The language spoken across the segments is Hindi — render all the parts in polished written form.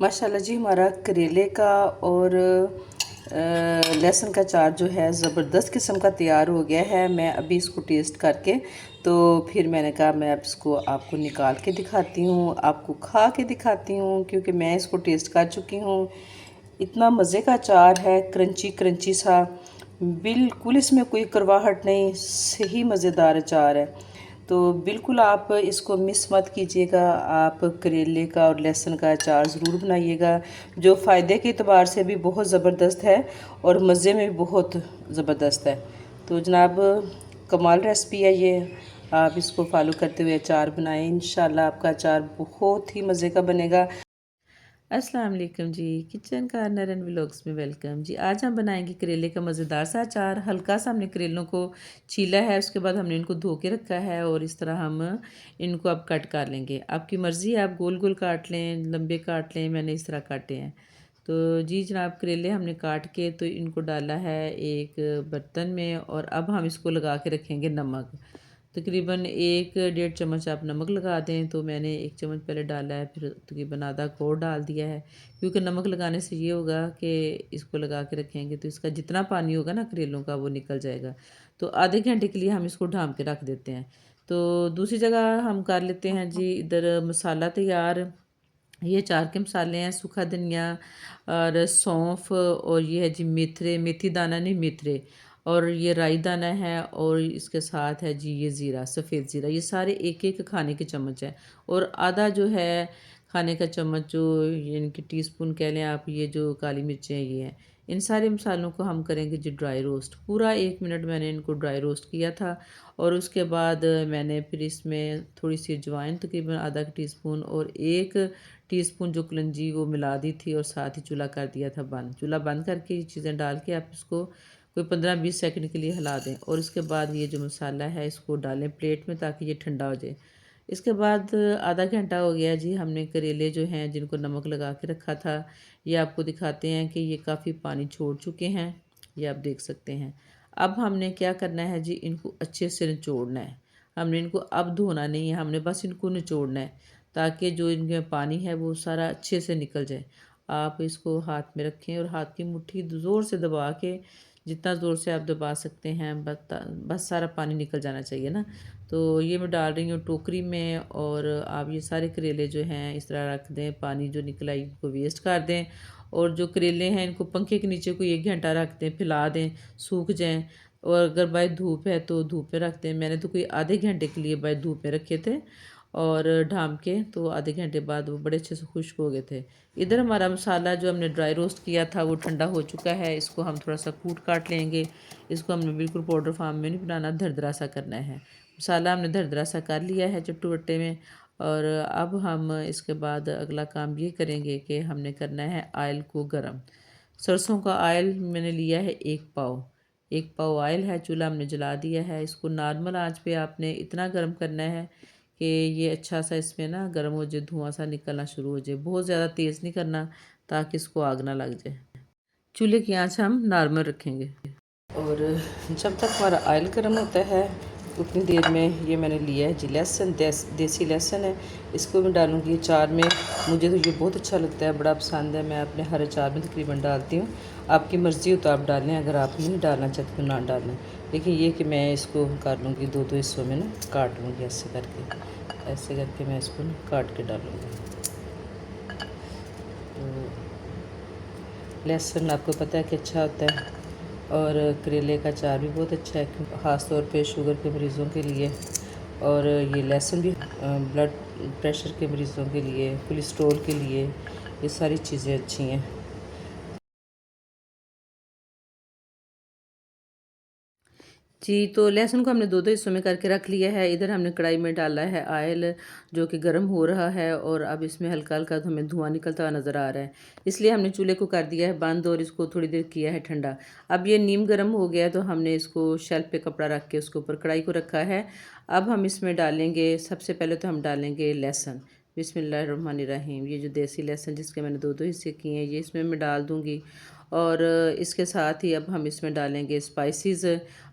माशाल्लाह जी, हमारा करेले का और लहसुन का अचार जो है ज़बरदस्त किस्म का तैयार हो गया है। मैं अभी इसको टेस्ट करके तो फिर मैंने कहा मैं अब इसको आपको निकाल के दिखाती हूँ, आपको खा के दिखाती हूँ, क्योंकि मैं इसको टेस्ट कर चुकी हूँ। इतना मज़े का अचार है, क्रंची क्रंची सा, बिल्कुल इसमें कोई करवाहट नहीं, सही मज़ेदार अचार है। तो बिल्कुल आप इसको मिस मत कीजिएगा। आप करेले का और लहसुन का अचार ज़रूर बनाइएगा, जो फ़ायदे के अतबार से भी बहुत ज़बरदस्त है और मज़े में भी बहुत ज़बरदस्त है। तो जनाब, कमाल रेसिपी है ये। आप इसको फॉलो करते हुए अचार बनाएं, इंशाल्लाह आपका अचार बहुत ही मज़े का बनेगा। अस्सलाम वालेकुम जी, किचन कार्नर एंड व्लॉग्स में वेलकम जी। आज हम बनाएंगे करेले का मज़ेदार सा अचार। हल्का सा हमने करेलों को छीला है, उसके बाद हमने इनको धो के रखा है और इस तरह हम इनको अब कट कर लेंगे। आपकी मर्ज़ी है, आप गोल गोल काट लें, लंबे काट लें, मैंने इस तरह काटे हैं। तो जी जनाब, करेले हमने काट के तो इनको डाला है एक बर्तन में और अब हम इसको लगा के रखेंगे नमक। तकरीबन 1-1.5 चम्मच आप नमक लगा दें। तो मैंने 1 चम्मच पहले डाला है, फिर तकरीबन आधा और डाल दिया है, क्योंकि नमक लगाने से ये होगा कि इसको लगा के रखेंगे तो इसका जितना पानी होगा ना करेलों का वो निकल जाएगा। तो आधे घंटे के लिए हम इसको ढाँप के रख देते हैं। तो दूसरी जगह हम कर लेते हैं जी इधर मसाला तैयार। ये अचार के मसाले हैं, सूखा धनिया और सौंफ, और ये है जी मेथरे, मेथी दाना नहीं मेथरे, और ये राई दाना है, और इसके साथ है जी ये ज़ीरा, सफ़ेद ज़ीरा। ये सारे एक एक खाने के चम्मच है, और आधा जो है खाने का चम्मच जो यानी कि टीस्पून कह लें आप, ये जो काली मिर्चें हैं ये हैं। इन सारे मसालों को हम करेंगे जी ड्राई रोस्ट। पूरा 1 मिनट मैंने इनको ड्राई रोस्ट किया था, और उसके बाद मैंने फिर इसमें थोड़ी सी अजवाइन तकरीबन आधा टीस्पून और 1 टीस्पून जो कलंजी वो मिला दी थी, और साथ ही चूल्हा कर दिया था बंद। चूल्हा बंद करके ये चीज़ें डाल के आप इसको कोई 15-20 सेकंड के लिए हिला दें, और इसके बाद ये जो मसाला है इसको डालें प्लेट में ताकि ये ठंडा हो जाए। इसके बाद आधा घंटा हो गया जी, हमने करेले जो हैं जिनको नमक लगा के रखा था, ये आपको दिखाते हैं कि ये काफ़ी पानी छोड़ चुके हैं, ये आप देख सकते हैं। अब हमने क्या करना है जी, इनको अच्छे से निचोड़ना है। हमने इनको अब धोना नहीं है, हमने बस इनको निचोड़ना है ताकि जो इनमें पानी है वो सारा अच्छे से निकल जाए। आप इसको हाथ में रखें और हाथ की मुट्ठी ज़ोर से दबा के, जितना ज़ोर से आप दबा सकते हैं, बस सारा पानी निकल जाना चाहिए ना। तो ये मैं डाल रही हूँ टोकरी में, और आप ये सारे करेले जो हैं इस तरह रख दें, पानी जो निकला इनको वेस्ट कर दें, और जो करेले हैं इनको पंखे के नीचे कोई 1 घंटा रख दें, फैला दें, सूख जाएँ। और अगर बाय धूप है तो धूप में रखते हैं। मैंने तो कोई आधे घंटे के लिए बाय धूप में रखे थे, और ढाँप के तो आधे घंटे बाद वो बड़े अच्छे से खुश्क हो गए थे। इधर हमारा मसाला जो हमने ड्राई रोस्ट किया था वो ठंडा हो चुका है। इसको हम थोड़ा सा कूट काट लेंगे। इसको हमने बिल्कुल पाउडर फार्म में नहीं बनाना, दरदरा सा करना है। मसाला हमने दरदरा सा कर लिया है चट्टू बट्टे में। और अब हम इसके बाद अगला काम ये करेंगे कि हमने करना है ऑयल को गरम। सरसों का ऑयल मैंने लिया है 1 पाव। 1 पाव ऑयल है, चूल्हा हमने जला दिया है। इसको नॉर्मल आंच पे आपने इतना गर्म करना है कि ये अच्छा सा इसमें ना गर्म हो जाए, धुआं सा निकलना शुरू हो जाए। बहुत ज़्यादा तेज़ नहीं करना ताकि इसको आग ना लग जाए। चूल्हे की आंच हम नॉर्मल रखेंगे, और जब तक हमारा ऑयल गर्म होता है उतनी देर में ये मैंने लिया है जी लहसुन, देसी लहसुन है। इसको मैं डालूँगी अचार में। मुझे तो ये बहुत अच्छा लगता है, बड़ा पसंद है। मैं अपने हर अचार में तकरीबन डालती हूँ। आपकी मर्ज़ी हो तो आप डालें, अगर आप नहीं डालना चाहते तो ना डालें। लेकिन ये कि मैं इसको कर लूँगी, दो दो हिस्सों में ना काट लूँगी, ऐसे करके मैं इसको ना काट के डालूँगी। तो लहसुन आपको पता है कि अच्छा होता है, और करेले का अचार भी बहुत अच्छा है, ख़ास तौर पे शुगर के मरीज़ों के लिए। और ये लहसुन भी ब्लड प्रेशर के मरीज़ों के लिए, कोलेस्ट्रॉल के लिए, ये सारी चीज़ें अच्छी हैं। जी, तो लहसुन को हमने दो दो हिस्सों में करके रख लिया है। इधर हमने कढ़ाई में डाला है ऑयल, जो कि गर्म हो रहा है, और अब इसमें हल्का हल्का तो हमें धुआं निकलता हुआ नज़र आ रहा है। इसलिए हमने चूल्हे को कर दिया है बंद, और इसको थोड़ी देर किया है ठंडा। अब ये नीम गर्म हो गया है, तो हमने इसको शेल्फ पे कपड़ा रख के उसके ऊपर कढ़ाई को रखा है। अब हम इसमें डालेंगे, सबसे पहले तो हम डालेंगे लहसुन। बिस्मिल्लाहिर्रहमानिर्रहीम। ये जो देसी लहसुन जिसके मैंने दो दो हिस्से किए हैं, ये इसमें मैं डाल दूँगी। और इसके साथ ही अब हम इसमें डालेंगे स्पाइसेस,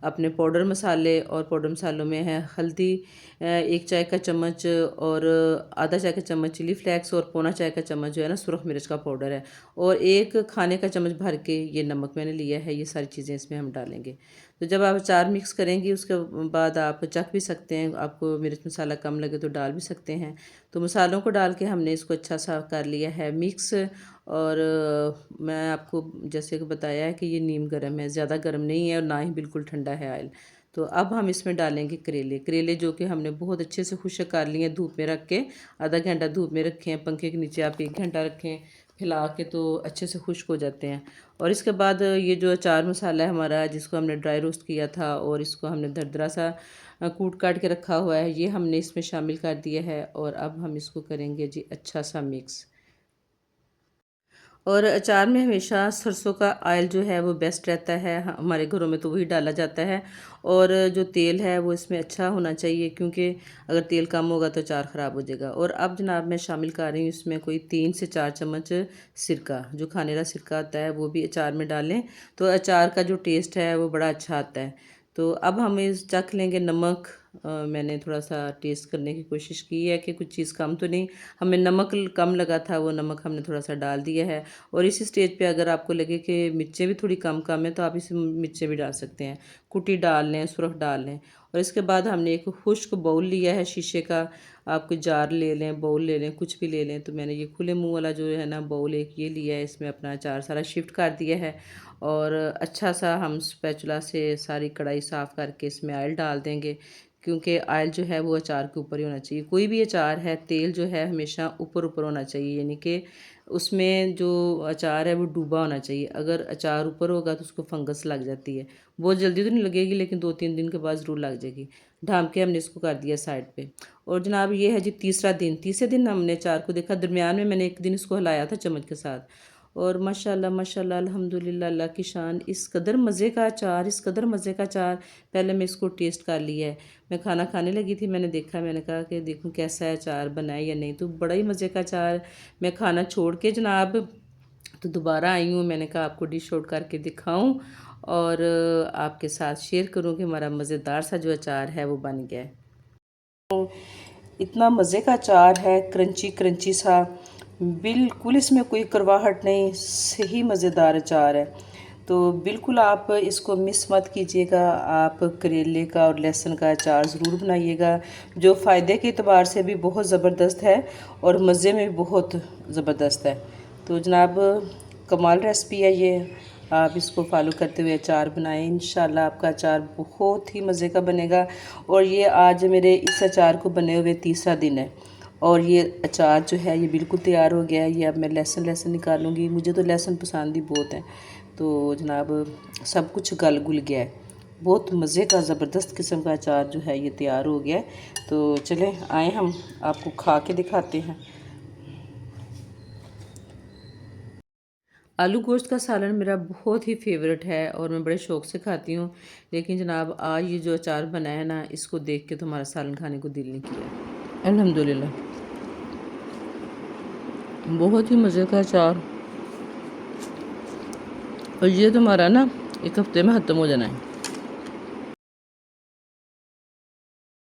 अपने पाउडर मसाले। और पाउडर मसालों में है हल्दी 1 चाय का चम्मच, और आधा चाय का चम्मच चिली फ्लेक्स, और पौना चाय का चम्मच जो है ना सुरख मिर्च का पाउडर है, और 1 खाने का चम्मच भर के ये नमक मैंने लिया है। ये सारी चीज़ें इसमें हम डालेंगे। तो जब आप अचार मिक्स करेंगी उसके बाद आप चख भी सकते हैं, आपको मिर्च मसाला कम लगे तो डाल भी सकते हैं। तो मसालों को डाल के हमने इसको अच्छा सा कर लिया है मिक्स। और मैं आपको जैसे कि बताया है कि ये नीम गर्म है, ज़्यादा गर्म नहीं है और ना ही बिल्कुल ठंडा है ऑयल। तो अब हम इसमें डालेंगे करेले। करेले जो कि हमने बहुत अच्छे से खुश्क कर लिए हैं धूप में रख के, आधा घंटा धूप में रखे हैं, पंखे के नीचे आप 1 घंटा रखें फैला के, तो अच्छे से खुश्क हो जाते हैं। और इसके बाद ये जो अचार मसाला है हमारा, जिसको हमने ड्राई रोस्ट किया था और इसको हमने दरदरा सा कूट काट के रखा हुआ है, ये हमने इसमें शामिल कर दिया है। और अब हम इसको करेंगे जी अच्छा सा मिक्स। और अचार में हमेशा सरसों का ऑयल जो है वो बेस्ट रहता है, हमारे घरों में तो वही डाला जाता है। और जो तेल है वो इसमें अच्छा होना चाहिए, क्योंकि अगर तेल कम होगा तो अचार ख़राब हो जाएगा। और अब जनाब मैं शामिल कर रही हूँ इसमें कोई 3 से 4 चम्मच सिरका, जो खाने का सिरका आता है वो भी अचार में डालें, तो अचार का जो टेस्ट है वो बड़ा अच्छा आता है। तो अब हम इस चख लेंगे नमक। मैंने थोड़ा सा टेस्ट करने की कोशिश की है कि कुछ चीज़ कम तो नहीं, हमें नमक कम लगा था, वो नमक हमने थोड़ा सा डाल दिया है। और इसी स्टेज पे अगर आपको लगे कि मिर्चें भी थोड़ी कम कम है तो आप इसमें मिर्चें भी डाल सकते हैं, कुटी डाल लें, सुरख डाल लें। और इसके बाद हमने एक खुश्क बाउल लिया है शीशे का, आप कोई जार ले लें, बाउल ले लें, कुछ भी ले लें। तो मैंने ये खुले मुंह वाला जो है ना बाउल एक ये लिया है, इसमें अपना अचार सारा शिफ्ट कर दिया है। और अच्छा सा हम स्पैचुला से सारी कढ़ाई साफ़ करके इसमें ऑयल डाल देंगे, क्योंकि ऑयल जो है वो अचार के ऊपर ही होना चाहिए। कोई भी अचार है तेल जो है हमेशा ऊपर ऊपर होना चाहिए, यानी कि उसमें जो अचार है वो डूबा होना चाहिए। अगर अचार ऊपर होगा तो उसको फंगस लग जाती है, बहुत जल्दी तो नहीं लगेगी लेकिन 2-3 दिन के बाद ज़रूर लग जाएगी। ढाँप के हमने इसको कर दिया साइड पे। और जनाब ये है जी तीसरे दिन हमने अचार को देखा, दरमियान में मैंने एक दिन इसको हिलाया था चम्मच के साथ। और माशाल्लाह माशाल्लाह अल्हम्दुलिल्लाह, अल्लाह की शान, इस कदर मज़े का अचार, इस कदर मज़े का अचार। पहले मैं इसको टेस्ट कर लिया है, मैं खाना खाने लगी थी, मैंने देखा, मैंने कहा कि देखूं कैसा है अचार बना है या नहीं। तो बड़ा ही मज़े का अचार। मैं खाना छोड़ के जनाब तो दोबारा आई हूँ, मैंने कहा आपको डिश आउट करके दिखाऊं और आपके साथ शेयर करूं कि हमारा मज़ेदार सा जो अचार है वो बन गया है। इतना मज़े का अचार है, क्रंची क्रंची सा, बिल्कुल इसमें कोई करवाहट नहीं, सही मज़ेदार अचार है। तो बिल्कुल आप इसको मिस मत कीजिएगा। आप करेले का और लहसुन का अचार ज़रूर बनाइएगा, जो फ़ायदे के अतबार से भी बहुत ज़बरदस्त है और मज़े में भी बहुत ज़बरदस्त है। तो जनाब कमाल रेसिपी है ये, आप इसको फॉलो करते हुए अचार बनाएं, इंशाल्लाह आपका अचार बहुत ही मज़े का बनेगा। और ये आज मेरे इस अचार को बने हुए तीसरा दिन है और ये अचार जो है ये बिल्कुल तैयार हो गया है। ये अब मैं लहसुन निकालूंगी, मुझे तो लहसुन पसंद ही बहुत है। तो जनाब सब कुछ गल गुल गया है, बहुत मज़े का ज़बरदस्त किस्म का अचार जो है ये तैयार हो गया है। तो चलें आए हम आपको खा के दिखाते हैं। आलू गोश्त का सालन मेरा बहुत ही फेवरेट है और मैं बड़े शौक़ से खाती हूँ, लेकिन जनाब आज ये जो अचार बनाया ना, इसको देख के तो हमारा सालन खाने को दिल नहीं किया। अल्हम्दुलिल्लाह बहुत ही मज़े का अचार, और ये तो हमारा ना 1 हफ्ते में ख़त्म हो जाना है।